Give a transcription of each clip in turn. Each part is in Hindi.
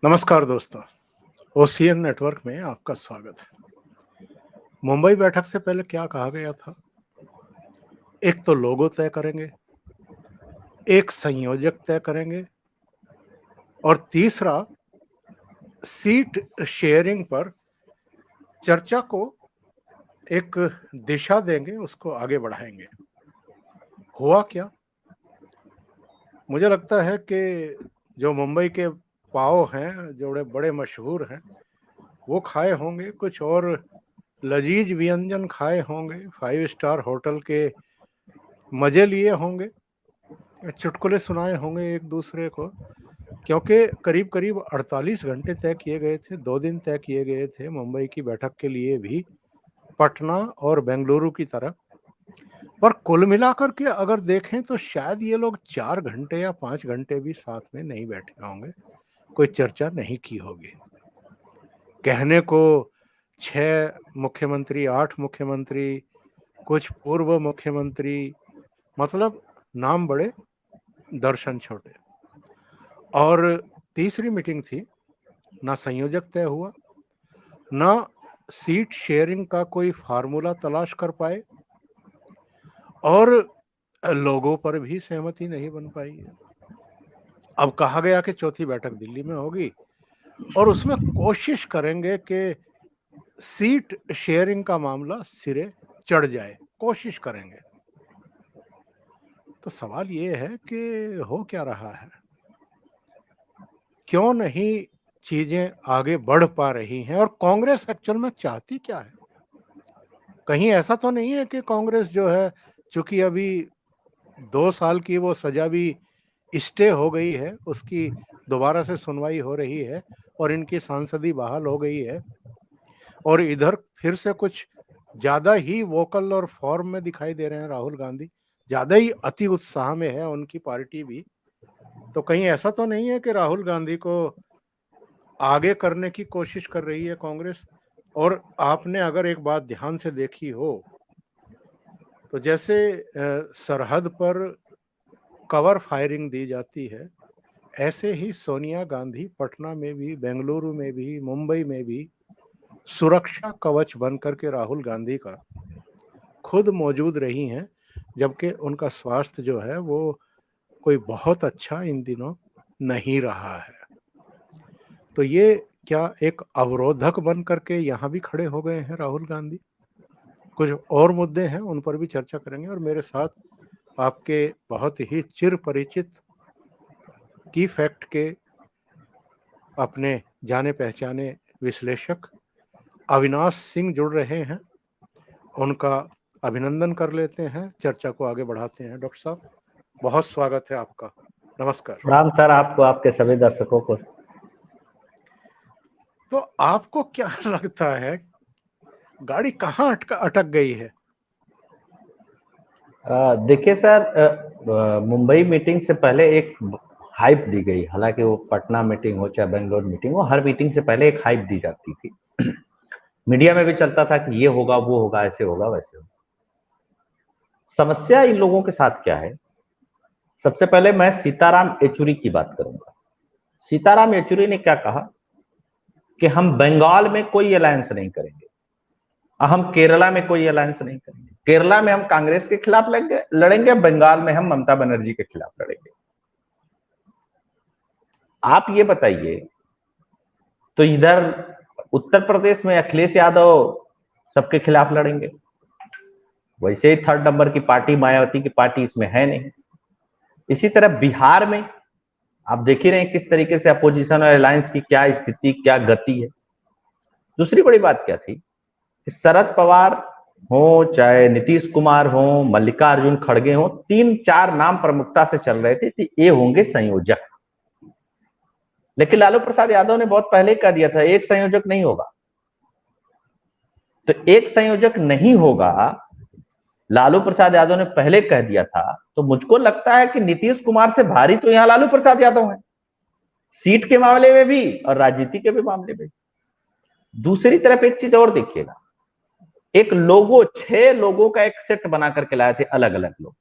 नमस्कार दोस्तों, ओसीएन नेटवर्क में आपका स्वागत है। मुंबई बैठक से पहले क्या कहा गया था? एक तो लोगो तय करेंगे, एक संयोजक तय करेंगे और तीसरा सीट शेयरिंग पर चर्चा को एक दिशा देंगे, उसको आगे बढ़ाएंगे। हुआ क्या? मुझे लगता है कि जो मुंबई के पाव हैं, जो बड़े मशहूर हैं, वो खाए होंगे, कुछ और लजीज व्यंजन खाए होंगे, 5 स्टार होटल के मजे लिए होंगे, चुटकुले सुनाए होंगे एक दूसरे को, क्योंकि करीब करीब 48 घंटे तय किए गए थे, 2 दिन तय किए गए थे मुंबई की बैठक के लिए भी, पटना और बेंगलुरु की तरह। पर कुल मिलाकर के अगर देखें तो शायद ये लोग 4 घंटे या 5 घंटे भी साथ में नहीं बैठे होंगे, कोई चर्चा नहीं की होगी। कहने को 6 मुख्यमंत्री, 8 मुख्यमंत्री, कुछ पूर्व मुख्यमंत्री, मतलब नाम बड़े, दर्शन छोटे। और तीसरी मीटिंग थी, ना संयोजक तय हुआ, ना सीट शेयरिंग का कोई फार्मूला तलाश कर पाए और लोगों पर भी सहमति नहीं बन पाई है। अब कहा गया कि चौथी बैठक दिल्ली में होगी और उसमें कोशिश करेंगे कि सीट शेयरिंग का मामला सिरे चढ़ जाए, कोशिश करेंगे। तो सवाल ये है कि हो क्या रहा है? क्यों नहीं चीजें आगे बढ़ पा रही हैं और कांग्रेस एक्चुअल में चाहती क्या है? कहीं ऐसा तो नहीं है कि कांग्रेस जो है, चूंकि अभी 2 साल की वो सजा भी स्टे हो गई है, उसकी दोबारा से सुनवाई हो रही है और इनकी सांसदी बहाल हो गई है और इधर फिर से कुछ ज्यादा ही वोकल और फॉर्म में दिखाई दे रहे हैं राहुल गांधी, ज्यादा ही अति उत्साह में है उनकी पार्टी भी। तो कहीं ऐसा तो नहीं है कि राहुल गांधी को आगे करने की कोशिश कर रही है कांग्रेस? और आपने अगर एक बात ध्यान से देखी हो तो जैसे सरहद पर कवर फायरिंग दी जाती है, ऐसे ही सोनिया गांधी पटना में भी, बेंगलुरु में भी, मुंबई में भी सुरक्षा कवच बनकर के राहुल गांधी का खुद मौजूद रही हैं, जबकि उनका स्वास्थ्य जो है वो कोई बहुत अच्छा इन दिनों नहीं रहा है। तो ये क्या एक अवरोधक बन करके यहाँ भी खड़े हो गए हैं राहुल गांधी? कुछ और मुद्दे हैं, उन पर भी चर्चा करेंगे और मेरे साथ आपके बहुत ही चिर परिचित की फैक्ट के अपने जाने पहचाने विश्लेषक अविनाश सिंह जुड़ रहे हैं। उनका अभिनंदन कर लेते हैं, चर्चा को आगे बढ़ाते हैं। डॉक्टर साहब, बहुत स्वागत है आपका, नमस्कार। राम सर, आपको, आपके सभी दर्शकों को। तो आपको क्या लगता है, गाड़ी कहाँ अटक गई है? देखिए सर, मुंबई मीटिंग से पहले एक हाइप दी गई। हालांकि वो पटना मीटिंग हो चाहे बेंगलोर मीटिंग हो, हर मीटिंग से पहले एक हाइप दी जाती थी। मीडिया में भी चलता था कि ये होगा, वो होगा, ऐसे होगा, वैसे होगा। समस्या इन लोगों के साथ क्या है? सबसे पहले मैं सीताराम येचुरी की बात करूंगा। सीताराम येचुरी ने क्या कहा कि हम बंगाल में कोई अलायंस नहीं करेंगे, हम केरला में कोई अलायंस नहीं करेंगे। केरला में हम कांग्रेस के खिलाफ लड़ेंगे, बंगाल में हम ममता बनर्जी के खिलाफ लड़ेंगे। आप ये बताइए, तो इधर उत्तर प्रदेश में अखिलेश यादव सबके खिलाफ लड़ेंगे, वैसे ही 3rd नंबर की पार्टी मायावती की पार्टी इसमें है नहीं। इसी तरह बिहार में आप देख ही रहे हैं किस तरीके से अपोजिशन और अलायंस की क्या स्थिति, क्या गति है। दूसरी बड़ी बात क्या थी कि शरद पवार हो चाहे नीतीश कुमार हो, मल्लिकार्जुन खड़गे हो, 3-4 नाम प्रमुखता से चल रहे थे कि ये होंगे संयोजक। लेकिन लालू प्रसाद यादव ने बहुत पहले कह दिया था एक संयोजक नहीं होगा। तो एक संयोजक नहीं होगा, लालू प्रसाद यादव ने पहले कह दिया था, तो मुझको लगता है कि नीतीश कुमार से भारी तो यहां लालू प्रसाद यादव है, सीट के मामले में भी और राजनीति के भी मामले में। दूसरी तरफ एक चीज और देखिएगा, एक लोगो 6 लोगों का एक सेट बना करके लाए थे अलग अलग लोग,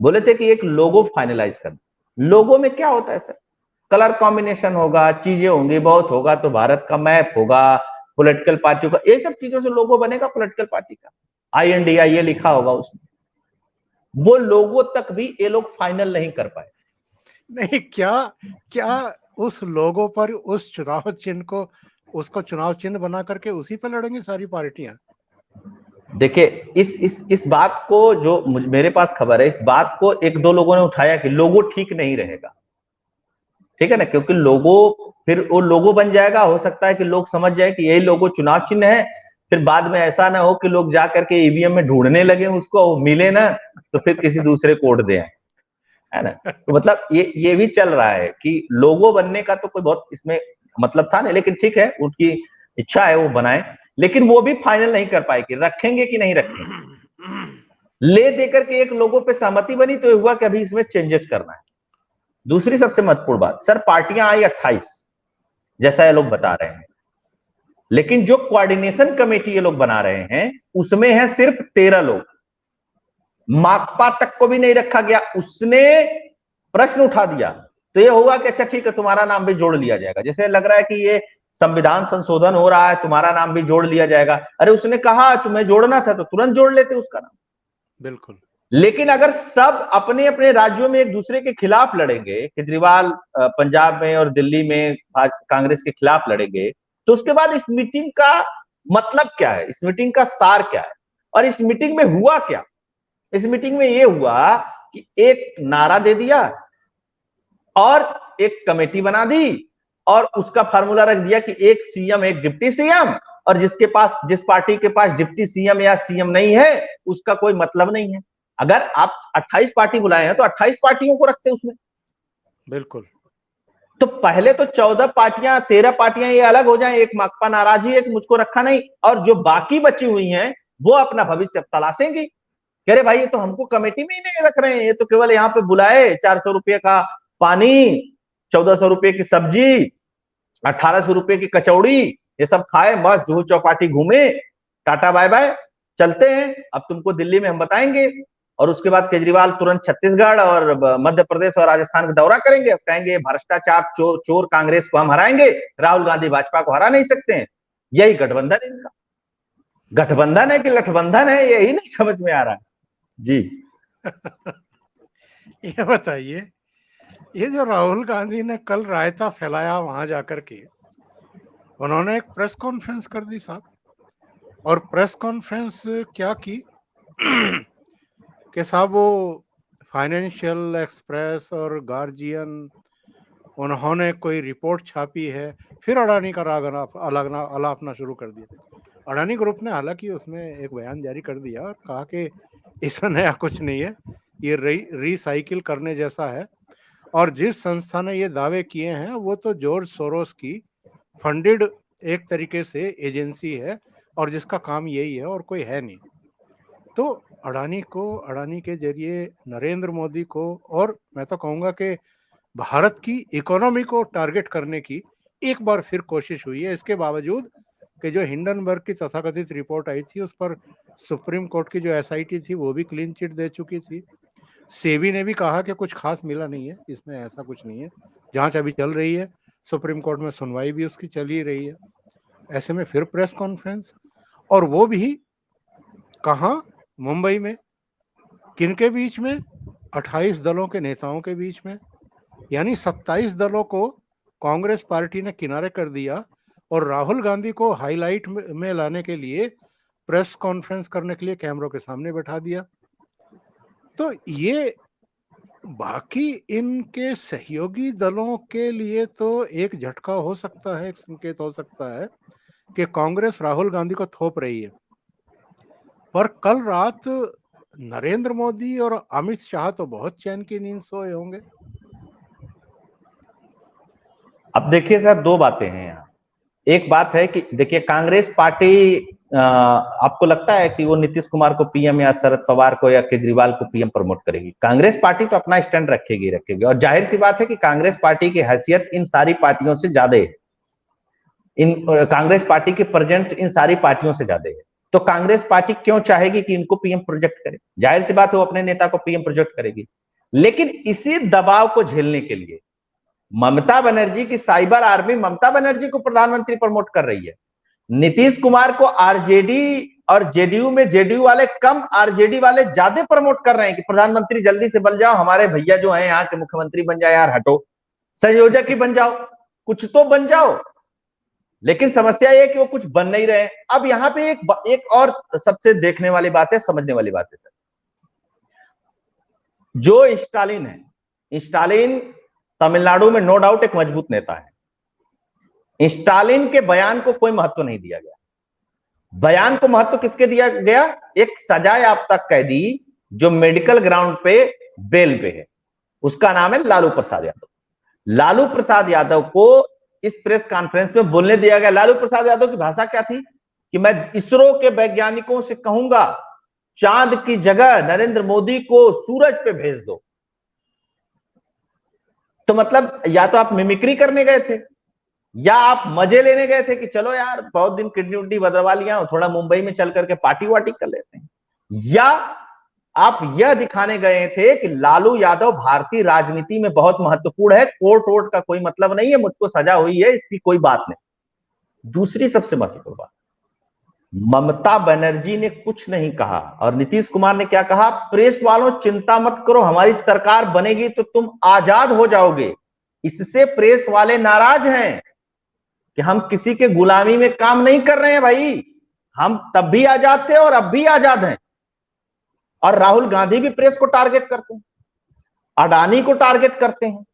बोले थे कि एक लोगो फाइनलाइज करना। लोगो में क्या होता है सर? कलर कॉम्बिनेशन होगा, चीजें होंगी, बहुत होगा तो भारत का मैप होगा, पॉलिटिकल पार्टियों का, ये सब चीजों से लोगो बनेगा पॉलिटिकल पार्टी का, INDIA लिखा होगा उसमें। वो लोगों तक भी ये लोग फाइनल नहीं कर पाए। नहीं, क्या क्या उस लोगो पर उस चुनाव चिन्ह को, उसको चुनाव चिन्ह बना करके उसी पे लड़ेंगी सारी पार्टियां? देखिए इस बात को, जो मेरे पास खबर है, इस बात को एक दो लोगों ने उठाया कि लोगो ठीक नहीं रहेगा, ठीक है ना, क्योंकि लोगो, फिर वो लोगो बन जाएगा, हो सकता है कि लोग समझ जाए कि यही लोगो चुनाव चिन्ह है, फिर बाद में ऐसा ना हो कि लोग जा करके ईवीएम में ढूंढने लगे उसको, मिले ना तो फिर किसी दूसरे कोड दे, है ना। तो मतलब ये भी चल रहा है कि लोगो बनने का तो कोई बहुत इसमें मतलब था नहीं, लेकिन ठीक है, उनकी इच्छा है वो बनाए, लेकिन वो भी फाइनल नहीं कर पाए कि रखेंगे कि नहीं रखेंगे। ले देकर के एक लोगों पे सहमति बनी तो हुआ कि अभी इसमें चेंजेस करना है। दूसरी सबसे महत्वपूर्ण बात, सर पार्टियां आई 28 जैसा ये लोग बता रहे हैं, लेकिन जो कोऑर्डिनेशन कमेटी ये लोग बना रहे हैं उसमें है सिर्फ 13 लोग, माकपा तक को भी नहीं रखा गया। उसने प्रश्न उठा दिया तो ये होगा कि अच्छा ठीक है, तुम्हारा नाम भी जोड़ लिया जाएगा, जैसे लग रहा है कि ये संविधान संशोधन हो रहा है, तुम्हारा नाम भी जोड़ लिया जाएगा। अरे उसने कहा तुम्हें जोड़ना था तो तुरंत जोड़ लेते उसका नाम। बिल्कुल। लेकिन अगर सब अपने अपने राज्यों में एक दूसरे के खिलाफ लड़ेंगे, केजरीवाल पंजाब में और दिल्ली में कांग्रेस के खिलाफ लड़ेंगे, तो उसके बाद इस मीटिंग का मतलब क्या है, इस मीटिंग का सार क्या है, और इस मीटिंग में हुआ क्या? इस मीटिंग में यह हुआ कि एक नारा दे दिया और एक कमेटी बना दी और उसका फार्मूला रख दिया कि एक सीएम एक डिप्टी सीएम, और जिसके पास, जिस पार्टी के पास डिप्टी सीएम या सीएम नहीं है उसका कोई मतलब नहीं है। अगर आप 28 पार्टी बुलाए हैं तो 28 पार्टियों को रखते उसमें। बिल्कुल। तो पहले तो 14 पार्टियां, 13 पार्टियां ये अलग हो जाएं, एक माकपा नाराज ही, एक मुझको रखा नहीं, और जो बाकी बची हुई हैं वो अपना भविष्य तलाशेंगी। कह रहे भाई ये तो हमको कमेटी में ही नहीं रख रहे हैं, ये तो केवल यहाँ पे बुलाए, 400 रुपये का पानी, 1400 रुपये की सब्जी, 1800 रुपये की कचौड़ी, ये सब खाए, मस्त जुहू चौपाटी घूमे, टाटा बाय बाय, चलते हैं, अब तुमको दिल्ली में हम बताएंगे। और उसके बाद केजरीवाल तुरंत छत्तीसगढ़ और मध्य प्रदेश और राजस्थान का दौरा करेंगे, कहेंगे भ्रष्टाचार चोर कांग्रेस को हम हराएंगे, राहुल गांधी भाजपा को हरा नहीं सकते हैं। यही गठबंधन है इनका। गठबंधन है कि लठबंधन है, यही नहीं समझ में आ रहा है जी। ये बताइए, ये जो राहुल गांधी ने कल रायता फैलाया वहां जाकर के, उन्होंने एक प्रेस कॉन्फ्रेंस कर दी साहब, और प्रेस कॉन्फ्रेंस क्या की कि साहब वो फाइनेंशियल एक्सप्रेस और गार्जियन, उन्होंने कोई रिपोर्ट छापी है, फिर अडानी का राग अलापना शुरू कर दिया। अडानी ग्रुप ने हालांकि उसमें एक बयान जारी कर दिया और कहा कि इसमें नया कुछ नहीं है, ये रिसाइकिल करने जैसा है, और जिस संस्था ने ये दावे किए हैं वो तो जॉर्ज सोरोस की फंडेड एक तरीके से एजेंसी है और जिसका काम यही है और कोई है नहीं। तो अडानी के जरिए नरेंद्र मोदी को, और मैं तो कहूँगा कि भारत की इकोनॉमी को टारगेट करने की एक बार फिर कोशिश हुई है, इसके बावजूद कि जो हिंडनबर्ग की तथाकथित रिपोर्ट आई थी उस पर सुप्रीम कोर्ट की जो एसआईटी थी वो भी क्लीन चिट दे चुकी थी। सेबी ने भी कहा कि कुछ खास मिला नहीं है इसमें, ऐसा कुछ नहीं है, जांच अभी चल रही है, सुप्रीम कोर्ट में सुनवाई भी उसकी चल ही रही है। ऐसे में फिर प्रेस कॉन्फ्रेंस, और वो भी कहाँ, मुंबई में। किनके बीच में? 28 दलों के नेताओं के बीच में, यानी 27 दलों को कांग्रेस पार्टी ने किनारे कर दिया और राहुल गांधी को हाईलाइट में लाने के लिए प्रेस कॉन्फ्रेंस करने के लिए कैमरों के सामने बैठा दिया। तो ये बाकी इनके सहयोगी दलों के लिए तो एक झटका हो सकता है, एक संकेत हो सकता है कि कांग्रेस राहुल गांधी को थोप रही है, पर कल रात नरेंद्र मोदी और अमित शाह तो बहुत चैन की नींद सोए होंगे। अब देखिए सर, दो बातें हैं यहाँ। एक बात है कि देखिए कांग्रेस पार्टी, आपको लगता है कि वो नीतीश कुमार को पीएम या शरद पवार को या केजरीवाल को पीएम प्रमोट करेगी? कांग्रेस पार्टी तो अपना स्टैंड रखेगी, और जाहिर सी बात है कि कांग्रेस पार्टी की हैसियत इन सारी पार्टियों से ज्यादा है, इन कांग्रेस पार्टी के प्रेजेंट इन सारी पार्टियों से ज्यादा है। तो कांग्रेस पार्टी क्यों चाहेगी कि इनको पीएम प्रोजेक्ट करे? जाहिर सी बात है वो अपने नेता को पीएम प्रोजेक्ट करेगी। लेकिन इसी दबाव को झेलने के लिए ममता बनर्जी की साइबर आर्मी ममता बनर्जी को प्रधानमंत्री प्रमोट कर रही है। नीतीश कुमार को आरजेडी और जेडीयू में जेडीयू वाले कम, आरजेडी वाले ज्यादा प्रमोट कर रहे हैं कि प्रधानमंत्री जल्दी से बन जाओ, हमारे भैया जो हैं यहाँ के मुख्यमंत्री बन जाए, यार हटो, संयोजक ही बन जाओ, कुछ तो बन जाओ। लेकिन समस्या यह कि वो कुछ बन नहीं रहे। अब यहाँ पे एक और सबसे देखने वाली बात है, समझने वाली बात है सर, जो स्टालिन है, स्टालिन तमिलनाडु में नो डाउट एक मजबूत नेता है। स्टालिन के बयान को कोई महत्व नहीं दिया गया। बयान को महत्व किसके दिया गया? एक सजा याफ्ता कैदी जो मेडिकल ग्राउंड पे बेल पे है, उसका नाम है लालू प्रसाद यादव। लालू प्रसाद यादव को इस प्रेस कॉन्फ्रेंस में बोलने दिया गया। लालू प्रसाद यादव की भाषा क्या थी कि मैं इसरो के वैज्ञानिकों से कहूंगा चांद की जगह नरेंद्र मोदी को सूरज पे भेज दो। तो मतलब या तो आप मिमिक्री करने गए थे या आप मजे लेने गए थे कि चलो यार बहुत दिन किडनी उड्डी बदलवा लिया हूं, थोड़ा मुंबई में चल करके पार्टी वार्टी कर लेते हैं, या आप यह दिखाने गए थे कि लालू यादव भारतीय राजनीति में बहुत महत्वपूर्ण है, कोर्ट वोट का कोई मतलब नहीं है, मुझको सजा हुई है इसकी कोई बात नहीं। दूसरी सबसे महत्वपूर्ण बात, ममता बनर्जी ने कुछ नहीं कहा और नीतीश कुमार ने क्या कहा? प्रेस वालों चिंता मत करो, हमारी सरकार बनेगी तो तुम आजाद हो जाओगे। इससे प्रेस वाले नाराज हैं कि हम किसी के गुलामी में काम नहीं कर रहे हैं भाई, हम तब भी आजाद थे और अब भी आजाद हैं। और राहुल गांधी भी प्रेस को टारगेट करते हैं, अडानी को टारगेट करते हैं।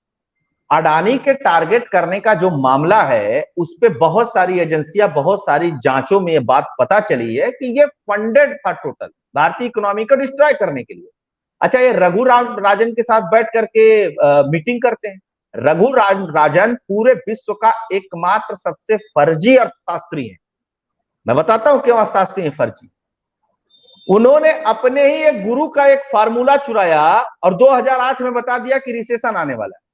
अडानी के टारगेट करने का जो मामला है उस पे बहुत सारी एजेंसियां, बहुत सारी जांचों में ये बात पता चली है कि ये फंडेड था टोटल भारतीय इकोनॉमी को डिस्ट्रॉय करने के लिए। अच्छा, ये रघुराम राजन के साथ बैठ करके मीटिंग करते हैं। राजन पूरे विश्व का एकमात्र सबसे फर्जी अर्थशास्त्री है। मैं बताता हूं क्यों अर्थशास्त्री है फर्जी। उन्होंने अपने ही एक गुरु का एक फार्मूला चुराया और 2008 में बता दिया कि रिसेशन आने वाला है।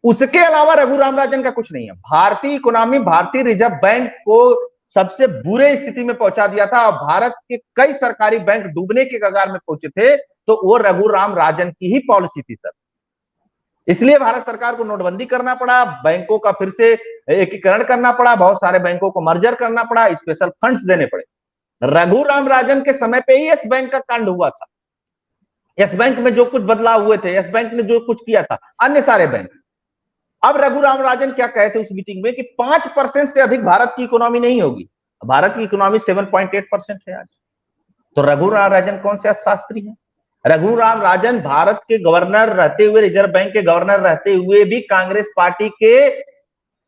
उसके अलावा रघुराम राजन का कुछ नहीं है। भारतीय इकोनॉमी, भारतीय रिजर्व बैंक को सबसे बुरे स्थिति में पहुंचा दिया था और भारत के कई सरकारी बैंक डूबने के कगार में पहुंचे थे, तो वो रघुराम राजन की ही पॉलिसी थी सर। इसलिए भारत सरकार को नोटबंदी करना पड़ा, बैंकों का फिर से एकीकरण करना पड़ा, बहुत सारे बैंकों को मर्जर करना पड़ा, स्पेशल फंड्स देने पड़े। रघुराम राजन के समय पे ही यस बैंक का कांड हुआ था। यस बैंक में जो कुछ बदलाव हुए थे, यस बैंक ने जो कुछ किया था, अन्य सारे बैंक। अब रघुराम राजन क्या कहे थे उस मीटिंग में कि 5% से अधिक भारत की इकोनॉमी नहीं होगी। भारत की इकोनॉमी 7.8% है आज। तो रघुराम राजन कौन से अर्थशास्त्री हैं? रघुराम राजन भारत के गवर्नर रहते हुए, रिजर्व बैंक के गवर्नर रहते हुए भी कांग्रेस पार्टी के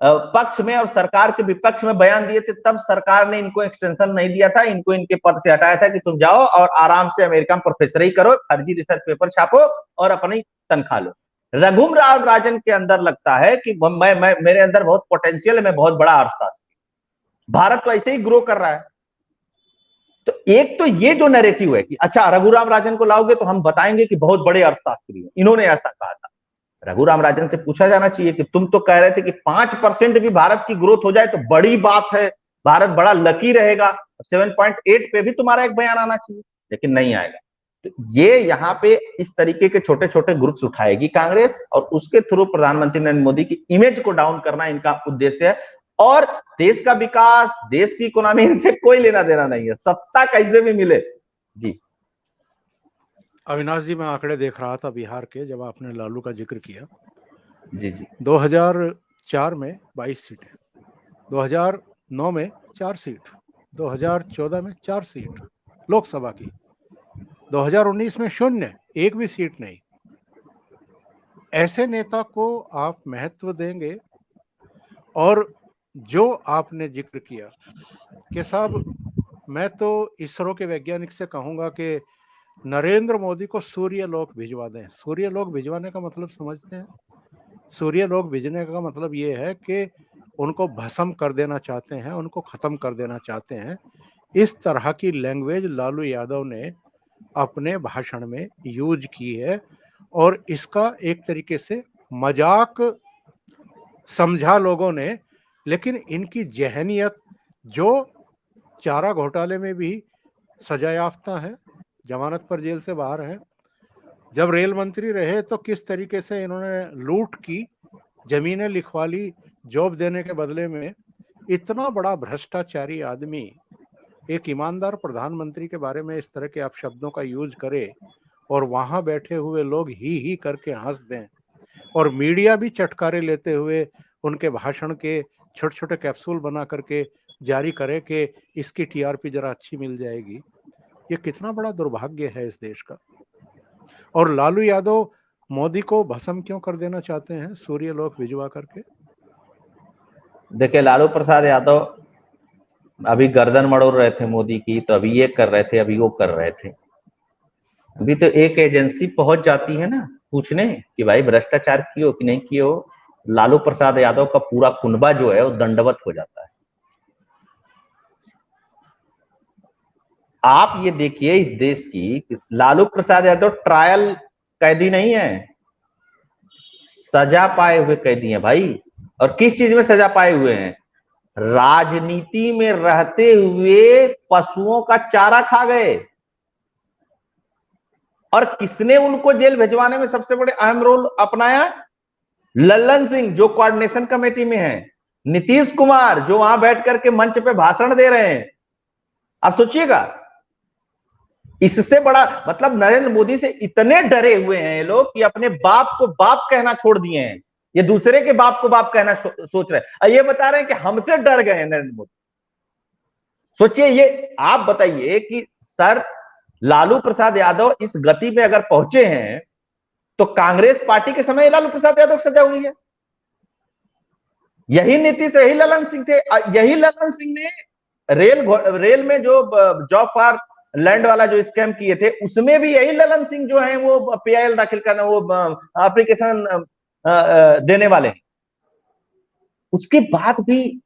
पक्ष में और सरकार के विपक्ष में बयान दिए थे। तब सरकार ने इनको एक्सटेंशन नहीं दिया था, इनको इनके पद से हटाया था कि तुम जाओ और आराम से अमेरिका में प्रोफेसरी करो, फर्जी रिसर्च पेपर छापो और अपनी तनख्वाह लो। रघुराम राजन के अंदर लगता है कि मेरे अंदर बहुत पोटेंशियल है, मैं बहुत बड़ा अर्थशास्त्री। भारत तो ऐसे ही ग्रो कर रहा है। तो एक तो ये जो नैरेटिव है कि अच्छा रघुराम राजन को लाओगे तो हम बताएंगे कि बहुत बड़े अर्थशास्त्री हैं, इन्होंने ऐसा कहा था। रघुराम राजन से पूछा जाना चाहिए कि तुम तो कह रहे थे कि 5% भी भारत की ग्रोथ हो जाए तो बड़ी बात है, भारत बड़ा लकी रहेगा, 7.8 पे भी तुम्हारा एक बयान आना चाहिए, लेकिन नहीं आएगा। तो ये यहाँ पे इस तरीके के छोटे छोटे ग्रुप्स उठाएगी कांग्रेस और उसके थ्रू प्रधानमंत्री नरेंद्र मोदी की इमेज को डाउन करना इनका उद्देश्य है। और देश का विकास, देश की इकोनॉमी, इनसे कोई लेना देना नहीं है, सत्ता कैसे भी मिले। जी अविनाश जी, मैं आंकड़े देख रहा था बिहार के, जब आपने लालू का जिक्र किया। जी जी 2004 में 22 सीटें, 2009 में 4 सीट, 2014 में 4 सीट लोकसभा की, 2019 में 0, एक भी सीट नहीं। ऐसे नेता को आप महत्व देंगे? और जो आपने जिक्र किया कि साहब, मैं तो इसरो के वैज्ञानिक से कहूंगा कि नरेंद्र मोदी को सूर्य लोक भिजवा दें। सूर्य लोक भिजवाने का मतलब समझते हैं? सूर्य लोक भेजने का मतलब ये है कि उनको भस्म कर देना चाहते हैं, उनको खत्म कर देना चाहते हैं। इस तरह की लैंग्वेज लालू यादव ने अपने भाषण में यूज की है और इसका एक तरीके से मजाक समझा लोगों ने। लेकिन इनकी जहनियत, जो चारा घोटाले में भी सजा याफ्ता है, जमानत पर जेल से बाहर है, जब रेल मंत्री रहे तो किस तरीके से इन्होंने लूट की, जमीनें लिखवा ली जॉब देने के बदले में। इतना बड़ा भ्रष्टाचारी आदमी एक ईमानदार प्रधानमंत्री के बारे में इस तरह के अपशब्दों का यूज करे और वहां बैठे हुए लोग ही करके हंस दें, और मीडिया भी चटकारे लेते हुए उनके भाषण के छोटे छोटे कैप्सूल बना करके जारी करे कि इसकी टीआरपी जरा अच्छी मिल जाएगी। ये कितना बड़ा दुर्भाग्य है इस देश का। और लालू यादव मोदी को भस्म क्यों कर देना चाहते हैं सूर्यलोक भिजवा करके? देखिए, लालू प्रसाद यादव अभी गर्दन मड़ोड़ रहे थे मोदी की, तो अभी ये कर रहे थे, अभी वो कर रहे थे। अभी तो एक एजेंसी पहुंच जाती है ना पूछने कि भाई भ्रष्टाचार किए हो कि नहीं किए हो, लालू प्रसाद यादव का पूरा कुनबा जो है वो दंडवत हो जाता है। आप ये देखिए इस देश की, लालू प्रसाद यादव ट्रायल कैदी नहीं है, सजा पाए हुए कैदी हैं भाई। और किस चीज में सजा पाए हुए हैं? राजनीति में रहते हुए पशुओं का चारा खा गए। और किसने उनको जेल भिजवाने में सबसे बड़े अहम रोल अपनाया? लल्लन सिंह, जो कोऑर्डिनेशन कमेटी में है, नीतीश कुमार, जो वहां बैठ करके मंच पे भाषण दे रहे हैं। आप सोचिएगा, इससे बड़ा मतलब नरेंद्र मोदी से इतने डरे हुए हैं ये लोग कि अपने बाप को बाप कहना छोड़ दिए हैं। ये दूसरे के बाप को बाप कहना सोच रहे हैं। ये बता रहे हैं कि हमसे डर गए हैं नरेंद्र मोदी। सोचिए, ये आप बताइए कि सर लालू प्रसाद यादव इस गति में अगर पहुंचे हैं तो कांग्रेस पार्टी के समय लालू प्रसाद यादव सजा हुई है। यही नीतीश, यही ललन सिंह थे। यही ललन सिंह ने रेल में जो जॉब फॉर लैंड वाला जो स्कैम किए थे, उसमें भी यही ललन सिंह जो है वो पीआईएल दाखिल करना, वो एप्लीकेशन देने वाले हैं। उसके बाद भी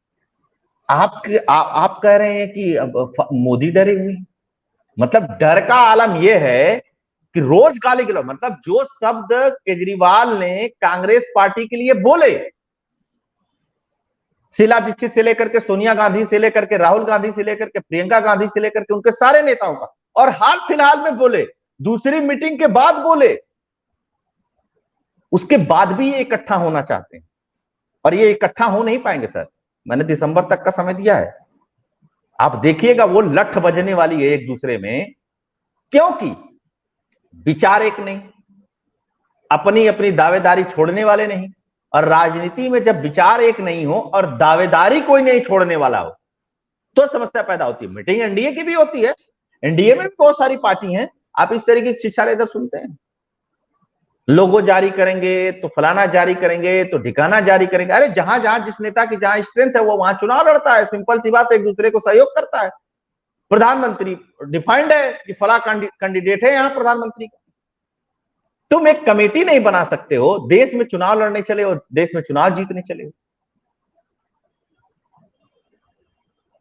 आप कह रहे हैं कि अब मोदी डरे हुए। मतलब डर का आलम यह है कि रोज गाली गलौज, मतलब जो शब्द केजरीवाल ने कांग्रेस पार्टी के लिए बोले, शीला दीक्षित से लेकर के सोनिया गांधी से लेकर के राहुल गांधी से लेकर के प्रियंका गांधी से लेकर के उनके सारे नेताओं का, और हाल फिलहाल में बोले, दूसरी मीटिंग के बाद बोले, उसके बाद भी ये इकट्ठा होना चाहते हैं। और ये इकट्ठा हो नहीं पाएंगे सर। मैंने दिसंबर तक का समय दिया है, आप देखिएगा वो लठ बजने वाली है एक दूसरे में, क्योंकि विचार एक नहीं, अपनी अपनी दावेदारी छोड़ने वाले नहीं। और राजनीति में जब विचार एक नहीं हो और दावेदारी कोई नहीं छोड़ने वाला हो तो समस्या पैदा होती है। मीटिंग एनडीए की भी होती है, एनडीए में भी बहुत सारी पार्टी हैं। आप इस तरीके की शिक्षा इधर सुनते हैं, लोगो जारी करेंगे तो फलाना जारी करेंगे तो ठिकाना जारी करेंगे। अरे जहां जहां जिस नेता की जहां स्ट्रेंथ है वो वहां चुनाव लड़ता है, सिंपल सी बात है, एक दूसरे को सहयोग करता है। प्रधानमंत्री डिफाइंड है कि फला कैंडिडेट है यहां प्रधानमंत्री का। तुम एक कमेटी नहीं बना सकते हो, देश में चुनाव लड़ने चले हो, देश में चुनाव जीतने चले हो।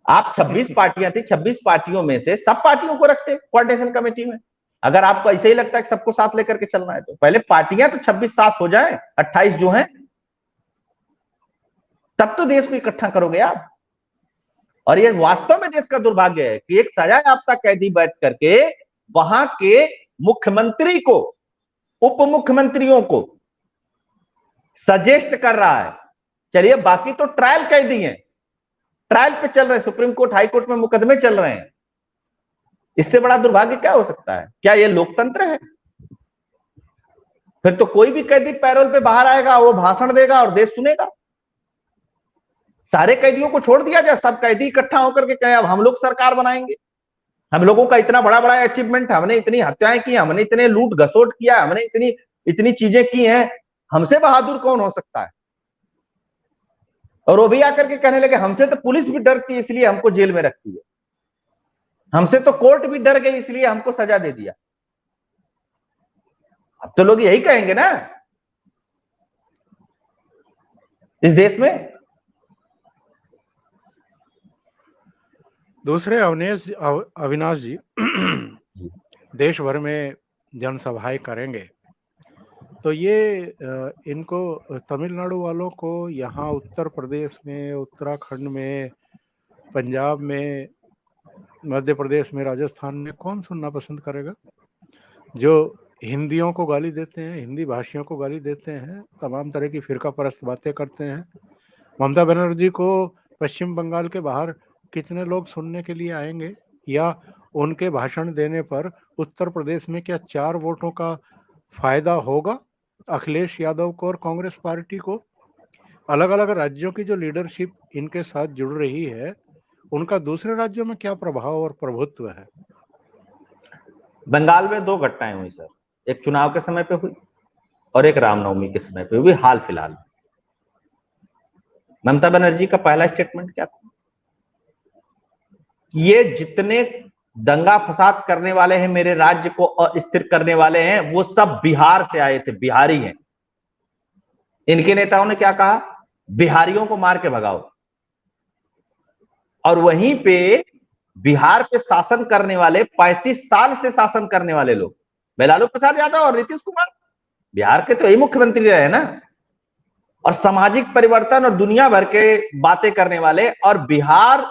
आप 26 पार्टियां थी, 26 पार्टियों में से सब पार्टियों को रखते कोऑर्डिनेशन कमेटी में। अगर आपको ऐसे ही लगता है कि सबको साथ लेकर के चलना है तो पहले पार्टियां तो 26 साथ हो जाए, 28 जो हैं, तब तो देश को इकट्ठा करोगे आप। और ये वास्तव में देश का दुर्भाग्य है कि एक सजा याफ्ता कैदी बैठ करके वहां के मुख्यमंत्री को, उप मुख्यमंत्रियों को सजेस्ट कर रहा है। चलिए बाकी तो ट्रायल कैदी हैं, ट्रायल पे चल रहे हैं, सुप्रीम कोर्ट हाई कोर्ट में मुकदमे चल रहे हैं। इससे बड़ा दुर्भाग्य क्या हो सकता है? क्या यह लोकतंत्र है? फिर तो कोई भी कैदी पैरोल पे बाहर आएगा, वो भाषण देगा और देश सुनेगा। सारे कैदियों को छोड़ दिया जाए, सब कैदी इकट्ठा होकर के कहें अब हम लोग सरकार बनाएंगे, हम लोगों का इतना बड़ा बड़ा अचीवमेंट, हमने इतनी हत्याएं की, हमने इतने लूट घसोट किया, हमने इतनी इतनी चीजें की हैं, हमसे बहादुर कौन हो सकता है? और वो भी आकर के कहने लगे हमसे तो पुलिस भी डरती है इसलिए हमको जेल में रखती है, हमसे तो कोर्ट भी डर गई इसलिए हमको सजा दे दिया। अब तो लोग यही कहेंगे ना इस देश में। दूसरे अविनाश जी देश भर में जनसभाएं करेंगे तो ये इनको, तमिलनाडु वालों को यहाँ उत्तर प्रदेश में, उत्तराखंड में, पंजाब में, मध्य प्रदेश में, राजस्थान में कौन सुनना पसंद करेगा? जो हिंदियों को गाली देते हैं, हिंदी भाषियों को गाली देते हैं, तमाम तरह की फिरका परस्त बातें करते हैं। ममता बनर्जी को पश्चिम बंगाल के बाहर कितने लोग सुनने के लिए आएंगे, या उनके भाषण देने पर उत्तर प्रदेश में क्या 4 वोटों का फायदा होगा अखिलेश यादव को और कांग्रेस पार्टी को? अलग अलग राज्यों की जो लीडरशिप इनके साथ जुड़ रही है, उनका दूसरे राज्यों में क्या प्रभाव और प्रभुत्व है? बंगाल में 2 घटनाएं हुई सर, एक चुनाव के समय पे हुई और एक रामनवमी के समय पे हुई हाल फिलहाल। ममता बनर्जी का पहला स्टेटमेंट क्या था? ये जितने दंगा फसाद करने वाले हैं, मेरे राज्य को अस्थिर करने वाले हैं, वो सब बिहार से आए थे, बिहारी हैं। इनके नेताओं ने क्या कहा? बिहारियों को मार के भगाओ। और वहीं पे बिहार पे शासन करने वाले 35 साल से शासन करने वाले लोग, लालू प्रसाद यादव और नीतीश कुमार, बिहार के तो यही मुख्यमंत्री रहे ना, और सामाजिक परिवर्तन और दुनिया भर के बातें करने वाले, और बिहार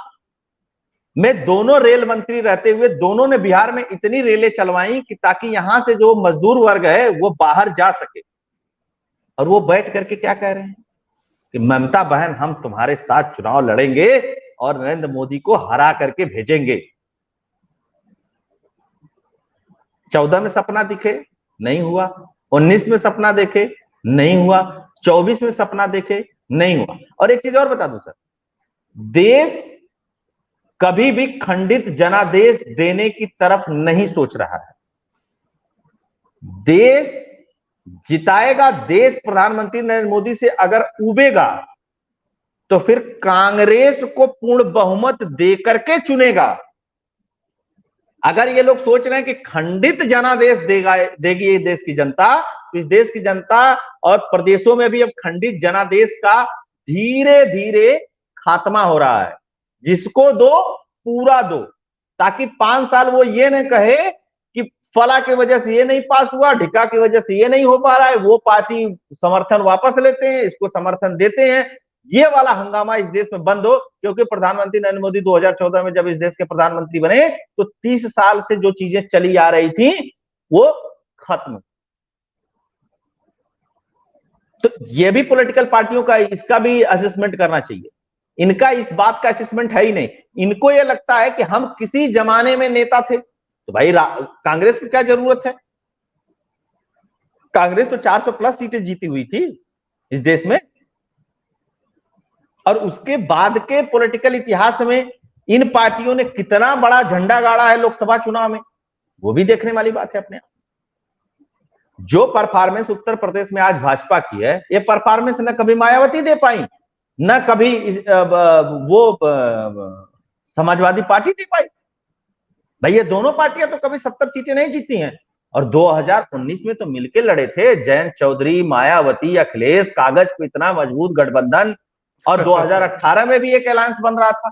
में दोनों रेल मंत्री रहते हुए दोनों ने बिहार में इतनी रेलें चलवाई कि ताकि यहां से जो मजदूर वर्ग है वो बाहर जा सके। और वो बैठ करके क्या कह रहे हैं कि ममता बहन हम तुम्हारे साथ चुनाव लड़ेंगे और नरेंद्र मोदी को हरा करके भेजेंगे। 14 में सपना दिखे, नहीं हुआ। 19 में सपना देखे, नहीं हुआ। 24 में सपना देखे, नहीं हुआ। और एक चीज और बता दूं सर, देश कभी भी खंडित जनादेश देने की तरफ नहीं सोच रहा है। देश जिताएगा, देश प्रधानमंत्री नरेंद्र मोदी से अगर उबेगा तो फिर कांग्रेस को पूर्ण बहुमत देकर के चुनेगा। अगर ये लोग सोच रहे हैं कि खंडित जनादेश देगी ये देश की जनता, तो इस देश की जनता और प्रदेशों में भी अब खंडित जनादेश का धीरे धीरे खात्मा हो रहा है। जिसको दो पूरा दो, ताकि 5 साल वो ये न कहे कि फला की वजह से ये नहीं पास हुआ, ढिका की वजह से ये नहीं हो पा रहा है, वो पार्टी समर्थन वापस लेते हैं, इसको समर्थन देते हैं। ये वाला हंगामा इस देश में बंद हो, क्योंकि प्रधानमंत्री नरेंद्र मोदी 2014 में जब इस देश के प्रधानमंत्री बने तो 30 साल से जो चीजें चली आ रही थी वो खत्म। तो ये भी पॉलिटिकल पार्टियों का इसका भी असेसमेंट करना चाहिए। इनका इस बात का असेसमेंट है ही नहीं। इनको यह लगता है कि हम किसी जमाने में नेता थे, तो भाई कांग्रेस को क्या जरूरत है? कांग्रेस तो 400 प्लस सीटें जीती हुई थी इस देश में, और उसके बाद के पॉलिटिकल इतिहास में इन पार्टियों ने कितना बड़ा झंडा गाड़ा है लोकसभा चुनाव में, वो भी देखने वाली बात है अपने आप। जो परफॉर्मेंस उत्तर प्रदेश में आज भाजपा की है, ये परफॉर्मेंस न कभी मायावती दे पाई, न कभी वो समाजवादी पार्टी दे पाई। भाई ये दोनों पार्टियां तो कभी 70 सीटें नहीं जीती हैं। और 2019 में तो मिलके लड़े थे, जयंत चौधरी, मायावती, अखिलेश, कागज पे इतना मजबूत गठबंधन। और 2018 में भी एक अलायंस बन रहा था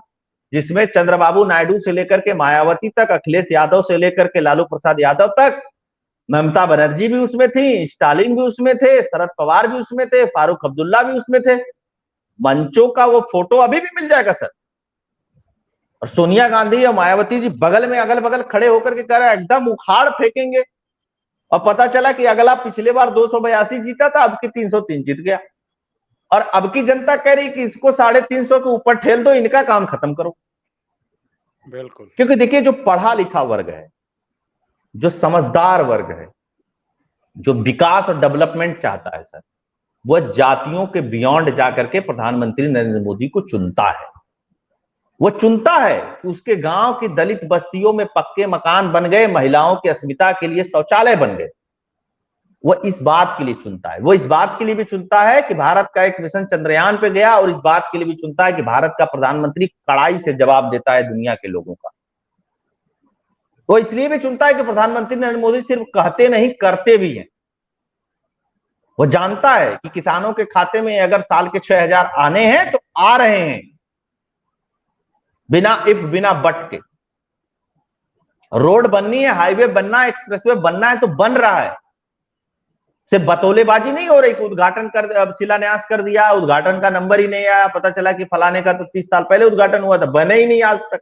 जिसमें चंद्रबाबू नायडू से लेकर के मायावती तक, अखिलेश यादव से लेकर के लालू प्रसाद यादव तक, ममता बनर्जी भी उसमें थी, स्टालिन भी उसमें थे, शरद पवार भी उसमें थे, फारूक अब्दुल्ला भी उसमें थे। मंचों का वो फोटो अभी भी मिल जाएगा सर। और सोनिया गांधी और मायावती जी बगल में अगल बगल खड़े होकर के कह रहे हैं एकदम उखाड़ फेंकेंगे। और पता चला कि अगला पिछले बार 282 जीता था, अब की 303 जीत गया। और अब की जनता कह रही कि इसको 350 के ऊपर ठेल दो, इनका काम खत्म करो। बिल्कुल। क्योंकि देखिए, जो पढ़ा लिखा वर्ग है, जो समझदार वर्ग है, जो विकास और डेवलपमेंट चाहता है सर, वह जातियों के बियॉन्ड जाकर के प्रधानमंत्री नरेंद्र मोदी को चुनता है। वो चुनता है कि उसके गांव की दलित बस्तियों में पक्के मकान बन गए, महिलाओं की अस्मिता के लिए शौचालय बन गए। वो इस बात के लिए चुनता है। वो इस बात के लिए भी चुनता है कि भारत का एक मिशन चंद्रयान पे गया, और इस बात के लिए भी चुनता है कि भारत का प्रधानमंत्री कड़ाई से जवाब देता है दुनिया के लोगों का। वो इसलिए भी चुनता है कि प्रधानमंत्री नरेंद्र मोदी सिर्फ कहते नहीं, करते भी हैं। वो जानता है कि किसानों के खाते में अगर साल के 6,000 आने हैं तो आ रहे हैं, बिना इफ बिना बट के। रोड बननी है, हाईवे बनना है, एक्सप्रेसवे बनना है तो बन रहा है। सिर्फ बतौलेबाजी नहीं हो रही कि उद्घाटन कर, अब शिलान्यास कर दिया, उद्घाटन का नंबर ही नहीं आया, पता चला कि फलाने का तो 30 साल पहले उद्घाटन हुआ था, बने ही नहीं आज तक।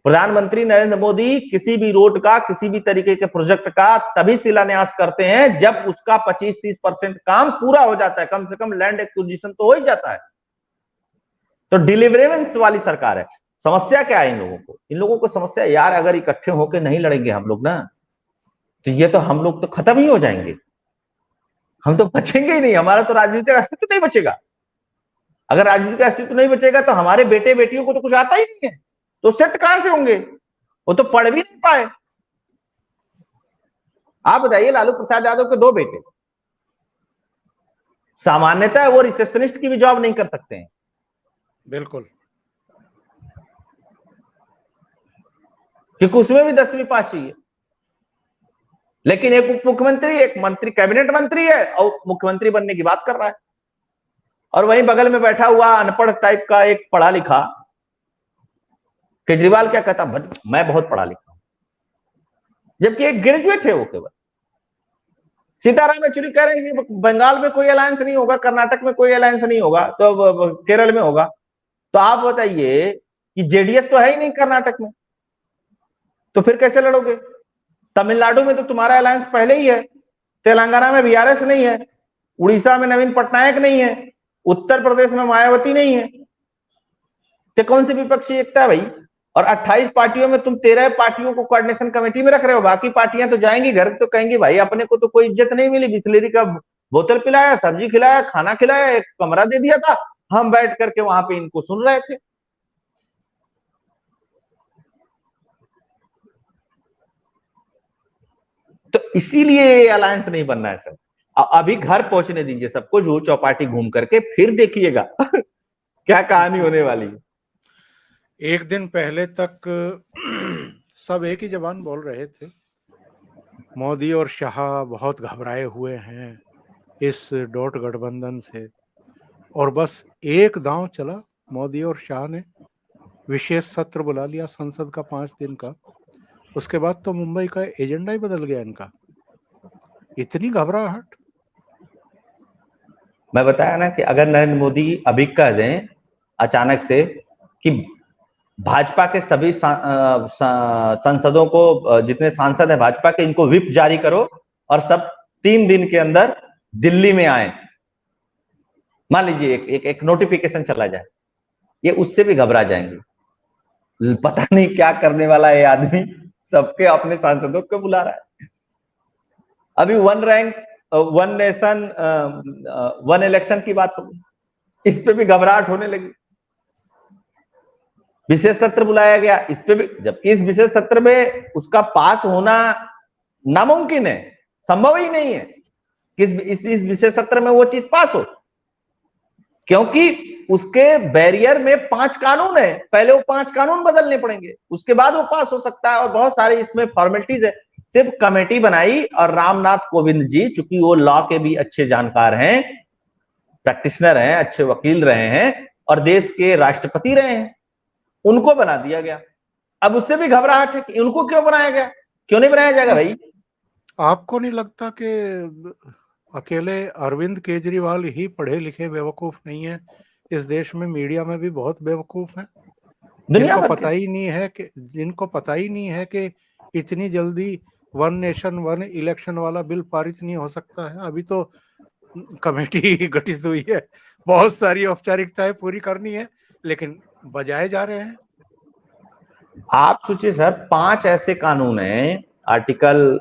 प्रधानमंत्री नरेंद्र मोदी किसी भी रोड का, किसी भी तरीके के प्रोजेक्ट का तभी शिलान्यास करते हैं जब उसका 25-30% काम पूरा हो जाता है, कम से कम लैंड एक्विजिशन तो हो ही जाता है। तो डिलीवरेंस वाली सरकार है। समस्या क्या है इन लोगों को समस्या, यार अगर इकट्ठे होकर नहीं लड़ेंगे हम लोग ना, तो ये तो हम लोग तो खत्म ही हो जाएंगे, हम तो बचेंगे ही नहीं, हमारा तो राजनीतिक अस्तित्व नहीं बचेगा। अगर राजनीतिक अस्तित्व नहीं बचेगा तो हमारे बेटे बेटियों को तो कुछ आता ही नहीं है, तो सेट कहां से होंगे, वो तो पढ़ भी नहीं पाए। आप बताइए, लालू प्रसाद यादव के 2 बेटे, सामान्यतः वो रिसेप्शनिस्ट की भी जॉब नहीं कर सकते हैं। बिल्कुल, क्योंकि उसमें भी 10वीं पास चाहिए। लेकिन एक उप मुख्यमंत्री, एक मंत्री, कैबिनेट मंत्री है और मुख्यमंत्री बनने की बात कर रहा है, और वहीं बगल में बैठा हुआ अनपढ़ टाइप का एक पढ़ा लिखा केजरीवाल क्या कहता, मैं बहुत पढ़ा लिखा हूं, जबकि एक ग्रेजुएट है वो केवल। सीताराम येचुरी कह रहे हैं कि बंगाल में कोई अलायंस नहीं होगा, कर्नाटक में कोई अलायंस नहीं होगा, तो केरल में होगा। तो आप बताइए कि जेडीएस तो है ही नहीं कर्नाटक में, तो फिर कैसे लड़ोगे? तमिलनाडु में तो तुम्हारा अलायंस पहले ही है, तेलंगाना में बीआरएस नहीं है, उड़ीसा में नवीन पटनायक नहीं है, उत्तर प्रदेश में मायावती नहीं है, तो कौन सी विपक्षी एकता है भाई? और 28 पार्टियों में तुम 13 पार्टियों को कोऑर्डिनेशन कमेटी में रख रहे हो, बाकी पार्टियां तो जाएंगी घर, तो कहेंगी भाई अपने को तो कोई इज्जत नहीं मिली, बिस्लेरी का बोतल पिलाया, सब्जी खिलाया, खाना खिलाया, एक कमरा दे दिया था, हम बैठ करके वहां पे इनको सुन रहे थे। तो इसीलिए अलायंस नहीं बनना है सर। अभी घर पहुंचने दीजिए सबको, जुहू चौपाटी घूम करके, फिर देखिएगा क्या कहानी होने वाली है। एक दिन पहले तक सब एक ही जबान बोल रहे थे, मोदी और शाह बहुत घबराए हुए हैं इस डॉट गठबंधन से, और बस एक दांव चला, मोदी और शाह ने विशेष सत्र बुला लिया संसद का 5 दिन का, उसके बाद तो मुंबई का एजेंडा ही बदल गया इनका। इतनी घबराहट। मैं बताया ना कि अगर नरेंद्र मोदी अभी कह दें अचानक से कि भाजपा के सभी सांसदों को, जितने सांसद हैं भाजपा के, इनको व्हिप जारी करो और सब 3 दिन के अंदर दिल्ली में आए, मान लीजिए एक नोटिफिकेशन चला जाए, ये उससे भी घबरा जाएंगे। पता नहीं क्या करने वाला है आदमी, सबके अपने सांसदों को बुला रहा है। अभी 1 रैंक 1 नेशन 1 इलेक्शन की बात होगी, इस पे भी घबराहट होने लगी। विशेष सत्र बुलाया गया, इस पे भी, जबकि इस विशेष सत्र में उसका पास होना नामुमकिन है, संभव ही नहीं है कि इस विशेष सत्र में वो चीज पास हो, क्योंकि उसके बैरियर में 5 कानून है, पहले वो 5 कानून बदलने पड़ेंगे, उसके बाद वो पास हो सकता है, और बहुत सारे इसमें फॉर्मेलिटीज है। सिर्फ कमेटी बनाई, और रामनाथ कोविंद जी, चूंकि वो लॉ के भी अच्छे जानकार हैं, प्रैक्टिशनर हैं, अच्छे वकील रहे हैं, और देश के राष्ट्रपति रहे हैं, उनको बना दिया गया। अब उससे भी घबराहट है कि उनको क्यों बनाया गया, क्यों नहीं बनाया जाएगा भाई? आपको नहीं लगता कि अकेले अरविंद केजरीवाल ही पढ़े लिखे बेवकूफ नहीं है? इस देश में मीडिया में भी बहुत बेवकूफ हैं, जिनको पता ही नहीं है कि इतनी जल्दी 1 नेशन 1 इलेक्शन वाला बिल पारित नहीं हो सकता है। अभी तो कमेटी गठित हुई है, बहुत सारी औपचारिकताएं पूरी करनी है, लेकिन बजाए जा रहे हैं। आप सोचिए सर, 5 ऐसे कानून हैं, आर्टिकल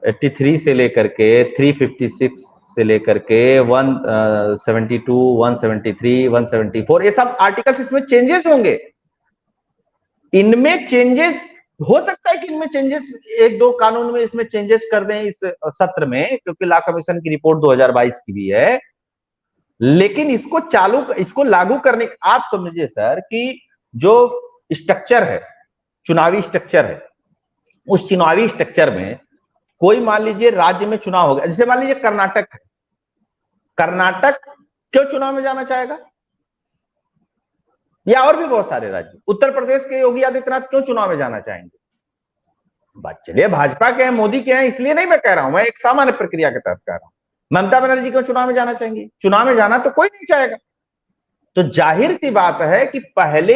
83 से लेकर के 356 से लेकर के 172, 173, 174, ये सब आर्टिकल्स, इसमें चेंजेस होंगे। इनमें चेंजेस हो सकता है कि इनमें चेंजेस 1-2 कानून में इसमें चेंजेस कर दें इस सत्र में, क्योंकि लॉ कमीशन की रिपोर्ट 2022 की भी है। लेकिन इसको लागू करने, आप समझिए सर कि जो स्ट्रक्चर है, चुनावी स्ट्रक्चर है, उस चुनावी स्ट्रक्चर में कोई, मान लीजिए राज्य में चुनाव हो गया, जैसे मान लीजिए कर्नाटक है, कर्नाटक क्यों चुनाव में जाना चाहेगा? या और भी बहुत सारे राज्य, उत्तर प्रदेश के योगी आदित्यनाथ क्यों चुनाव में जाना चाहेंगे? बात चलिए भाजपा के हैं, मोदी के हैं, इसलिए नहीं मैं कह रहा हूं, मैं एक सामान्य प्रक्रिया के तहत कह रहा हूं। ममता बनर्जी क्यों चुनाव में जाना चाहेंगी? चुनाव में जाना तो कोई नहीं चाहेगा। तो जाहिर सी बात है कि पहले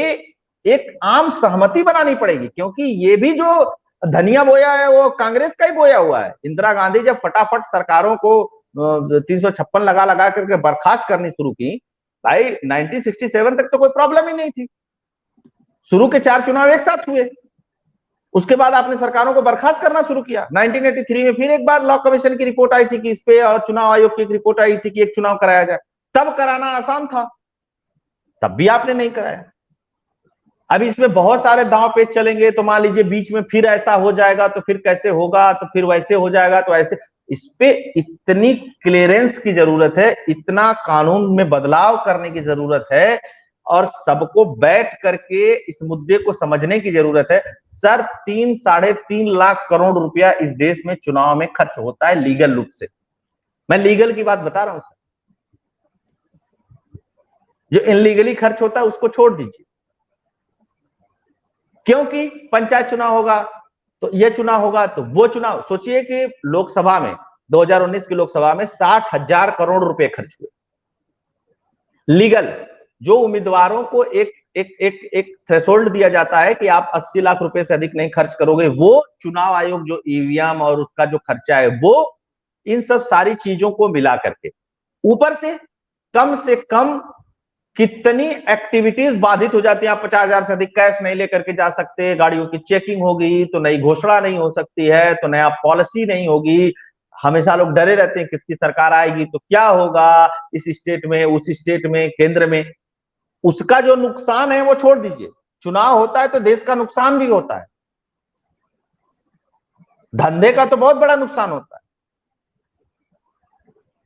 एक आम सहमति बनानी पड़ेगी, क्योंकि ये भी जो धनिया बोया है वो कांग्रेस का ही बोया हुआ है। इंदिरा गांधी जब फटाफट सरकारों को 356 लगा लगा करके बर्खास्त करनी शुरू की, भाई 1967 तक तो कोई प्रॉब्लम ही नहीं थी। शुरू के 4 चुनाव एक साथ हुए, उसके बाद आपने सरकारों को बर्खास्त करना शुरू किया। 1983 में फिर एक बार लॉ कमीशन की रिपोर्ट आई थी कि इस पे, और चुनाव आयोग की एक रिपोर्ट आई थी कि एक चुनाव कराया जाए। तब कराना आसान था, तब भी आपने नहीं कराया। अब इसमें बहुत सारे दांव पेच चलेंगे, तो मान लीजिए बीच में फिर ऐसा हो जाएगा तो फिर कैसे होगा, तो फिर वैसे हो जाएगा तो ऐसे। इस पे इतनी क्लियरेंस की जरूरत है, इतना कानून में बदलाव करने की जरूरत है, और सबको बैठ करके इस मुद्दे को समझने की जरूरत है। सर 3-3.5 लाख करोड़ रुपया इस देश में चुनाव में खर्च होता है लीगल रूप से। मैं लीगल की बात बता रहा हूं सर, जो इनलीगली खर्च होता है उसको छोड़ दीजिए। क्योंकि पंचायत चुनाव होगा तो ये चुनाव होगा तो वो चुनाव। सोचिए कि लोकसभा में 2019 की लोकसभा में 60,000 करोड़ रुपए खर्च हुए लीगल। जो उम्मीदवारों को एक थ्रेशोल्ड दिया जाता है कि आप 80 लाख रुपए से अधिक नहीं खर्च करोगे, वो चुनाव आयोग जो ईवीएम और उसका जो खर्चा है वो, इन सब सारी चीजों को मिला करके ऊपर से कम कितनी एक्टिविटीज बाधित हो जाती है। आप 50,000 से अधिक कैश नहीं लेकर के जा सकते, गाड़ियों की चेकिंग होगी तो नई घोषणा नहीं हो सकती है, तो नया पॉलिसी नहीं होगी। हमेशा लोग डरे रहते हैं किसकी सरकार आएगी तो क्या होगा इस स्टेट में, उस स्टेट में, केंद्र में। उसका जो नुकसान है वो छोड़ दीजिए, चुनाव होता है तो देश का नुकसान भी होता है, धंधे का तो बहुत बड़ा नुकसान होता है।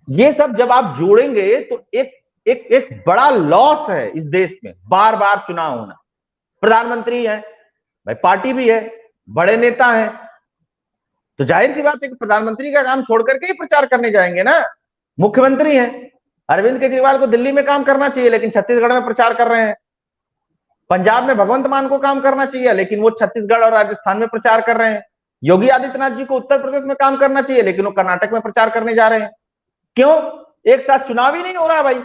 ये सब जब आप जोड़ेंगे तो एक बड़ा लॉस है इस देश में बार बार चुनाव होना। प्रधानमंत्री है भाई, पार्टी भी है, बड़े नेता हैं, तो जाहिर सी बात है कि प्रधानमंत्री का काम छोड़ करके ही प्रचार करने जाएंगे ना। मुख्यमंत्री है, अरविंद केजरीवाल को दिल्ली में काम करना चाहिए लेकिन छत्तीसगढ़ में प्रचार कर रहे हैं। पंजाब में भगवंत मान को काम करना चाहिए लेकिन वो छत्तीसगढ़ और राजस्थान में प्रचार कर रहे हैं। योगी आदित्यनाथ जी को उत्तर प्रदेश में काम करना चाहिए लेकिन वो कर्नाटक में प्रचार करने जा रहे हैं। क्यों? एक साथ चुनाव ही नहीं हो रहा भाई,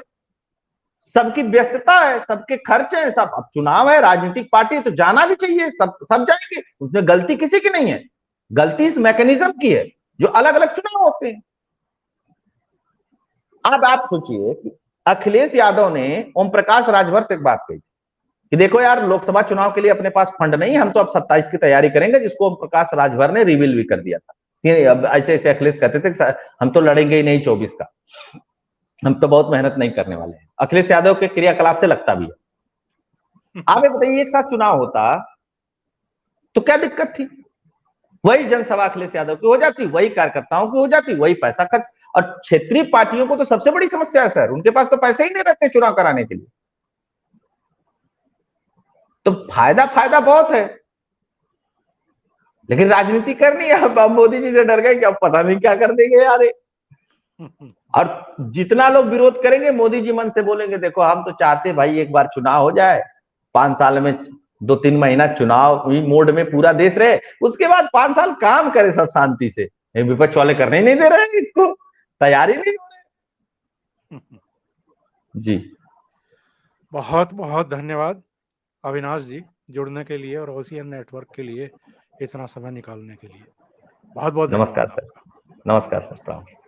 सबकी व्यस्तता है, सबके खर्च है, सब। अब चुनाव है, राजनीतिक पार्टी तो जाना भी चाहिए, सब जाएंगे, उसमें गलती किसी की नहीं है। गलती इस मैकेनिज्म की है जो अलग अलग चुनाव होते हैं। अब आप सोचिए कि अखिलेश यादव ने ओम प्रकाश राजभर से एक बात कही कि देखो यार, लोकसभा चुनाव के लिए अपने पास फंड नहीं, हम तो अब 27 की तैयारी करेंगे, जिसको ओम प्रकाश राजभर ने रिवील भी कर दिया था। अब ऐसे ऐसे अखिलेश कहते थे हम तो लड़ेंगे ही नहीं 24 का, हम तो बहुत मेहनत नहीं करने वाले हैं। अखिलेश यादव के क्रियाकलाप से लगता भी है। आप ये बताइए, एक साथ चुनाव होता तो क्या दिक्कत थी? वही जनसभा अखिलेश यादव की हो जाती, वही कार्यकर्ताओं की हो जाती, वही पैसा खर्च। और क्षेत्रीय पार्टियों को तो सबसे बड़ी समस्या है सर, उनके पास तो पैसे ही नहीं रहते चुनाव कराने के लिए। तो फायदा बहुत है, लेकिन राजनीति करनी है। अब मोदी जी से डर गए कि अब पता नहीं क्या कर देंगे यार। और जितना लोग विरोध करेंगे, मोदी जी मन से बोलेंगे देखो हम तो चाहते भाई एक बार चुनाव हो जाए, 5 साल में 2-3 महीना चुनाव मोड में पूरा देश रहे, उसके बाद 5 साल काम करे सब शांति से। विपक्ष वाले करने ही नहीं दे रहे हैं, इसको तैयारी नहीं हो रहे। जी बहुत बहुत धन्यवाद अविनाश जी, जुड़ने के लिए और ओशियन नेटवर्क के लिए इतना समय निकालने के लिए बहुत बहुत धन्यवाद नमस्कार सर। आपका। नमस्कार सर।